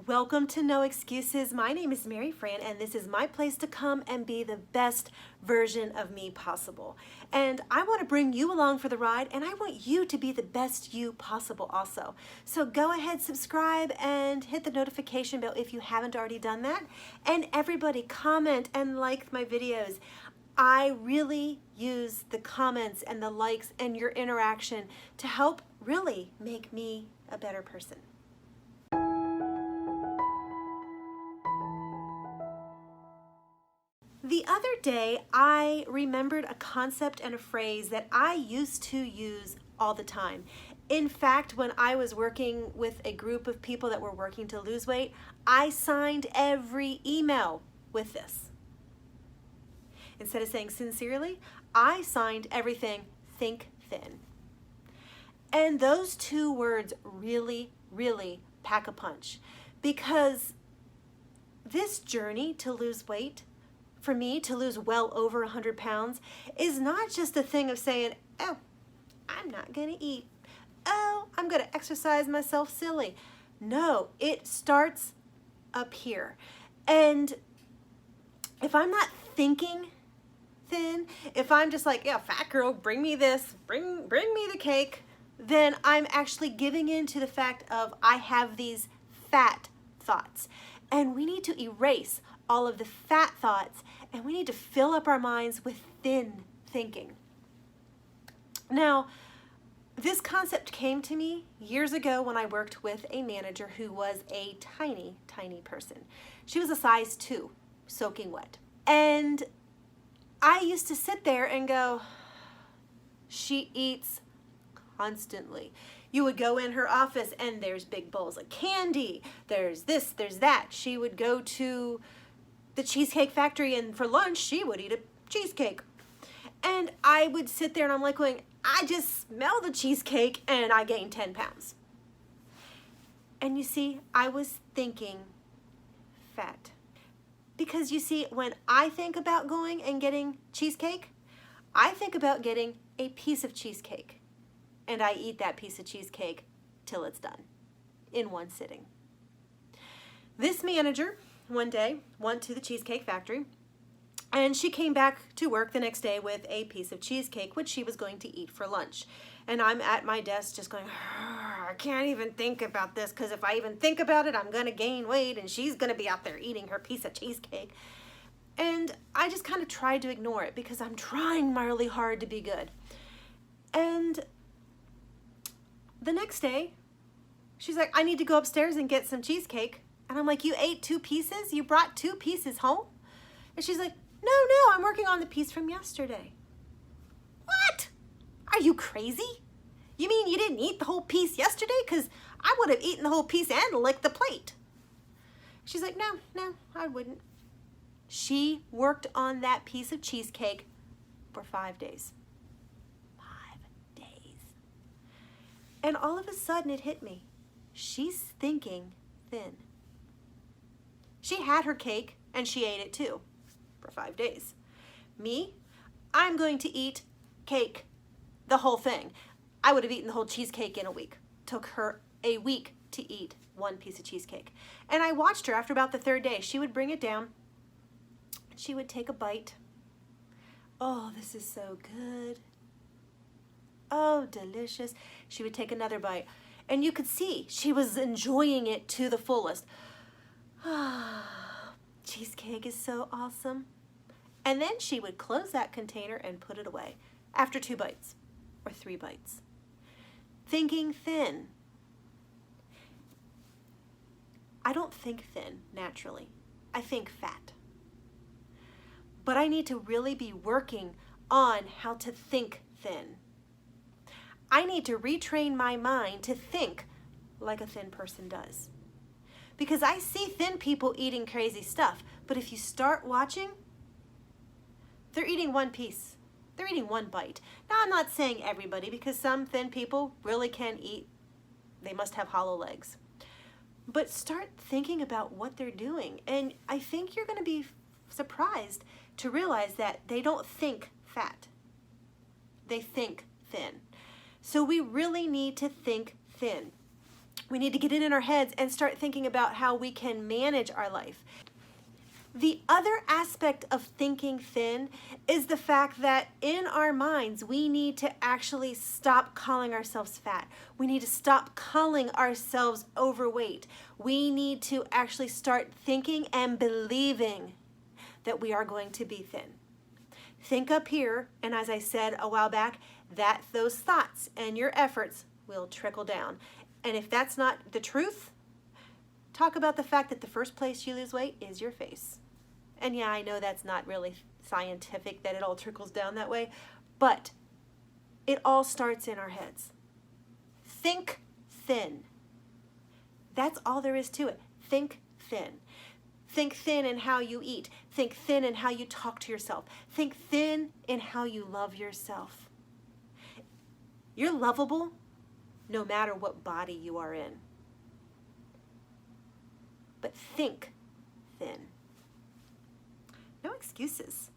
Welcome to No Excuses. My name is Mary Fran, and this is my place to come and be the best version of me possible. And I want to bring you along for the ride, and I want you to be the best you possible also. So go ahead, subscribe, and hit the notification bell if you haven't already done that. And everybody comment and like my videos. I really use the comments and the likes and your interaction to help really make me a better person. The other day, I remembered a concept and a phrase that I used to use all the time. In fact, when I was working with a group of people that were working to lose weight, I signed every email with this. Instead of saying sincerely, I signed everything think thin. And those two words really, really pack a punch, because this journey to lose weight, for me to lose well over 100 pounds, is not just a thing of saying, oh, I'm not gonna eat. Oh, I'm gonna exercise myself silly. No, it starts up here. And if I'm not thinking thin, if I'm just like, yeah, fat girl, bring me this, bring me the cake, then I'm actually giving in to the fact of I have these fat thoughts. And we need to erase all of the fat thoughts, and we need to fill up our minds with thin thinking. Now, this concept came to me years ago when I worked with a manager who was a tiny, tiny person. She was a size 2, soaking wet. And I used to sit there and go, she eats constantly. You would go in her office and there's big bowls of candy, there's this, there's that. She would go to the Cheesecake Factory, and for lunch she would eat a cheesecake. And I would sit there and I'm like going, I just smell the cheesecake and I gained 10 pounds. And you see, I was thinking fat. Because you see, when I think about going and getting cheesecake, I think about getting a piece of cheesecake. And I eat that piece of cheesecake till it's done in one sitting. This manager one day went to the Cheesecake Factory, and she came back to work the next day with a piece of cheesecake, which she was going to eat for lunch. And I'm at my desk just going, I can't even think about this, because if I even think about it, I'm going to gain weight, and she's going to be out there eating her piece of cheesecake. And I just kind of tried to ignore it because I'm trying really hard to be good. And the next day, she's like, I need to go upstairs and get some cheesecake. And I'm like, you ate 2 pieces? You brought 2 pieces home? And she's like, no, I'm working on the piece from yesterday. What? Are you crazy? You mean you didn't eat the whole piece yesterday? Because I would have eaten the whole piece and licked the plate. She's like, no, I wouldn't. She worked on that piece of cheesecake for 5 days. 5 days. And all of a sudden it hit me. She's thinking thin. She had her cake and she ate it too for 5 days. Me, I'm going to eat cake, the whole thing. I would have eaten the whole cheesecake in a week. Took her a week to eat 1 piece of cheesecake. And I watched her after about the 3rd day. She would bring it down. She would take a bite. Oh, this is so good. Oh, delicious. She would take another bite. And you could see she was enjoying it to the fullest. Cheesecake is so awesome. And then she would close that container and put it away after 2 bites or 3 bites. Thinking thin. I don't think thin naturally. I think fat. But I need to really be working on how to think thin. I need to retrain my mind to think like a thin person does. Because I see thin people eating crazy stuff, but if you start watching, they're eating 1 piece. They're eating 1 bite. Now, I'm not saying everybody, because some thin people really can eat. They must have hollow legs. But start thinking about what they're doing. And I think you're going to be surprised to realize that they don't think fat. They think thin. So we really need to think thin. We need to get it in our heads and start thinking about how we can manage our life. The other aspect of thinking thin is the fact that in our minds, we need to actually stop calling ourselves fat. We need to stop calling ourselves overweight. We need to actually start thinking and believing that we are going to be thin. Think up here, and as I said a while back, that those thoughts and your efforts will trickle down. And if that's not the truth, talk about the fact that the first place you lose weight is your face. And yeah, I know that's not really scientific that it all trickles down that way, but it all starts in our heads. Think thin. That's all there is to it. Think thin. Think thin in how you eat. Think thin in how you talk to yourself. Think thin in how you love yourself. You're lovable no matter what body you are in. But think thin. No excuses.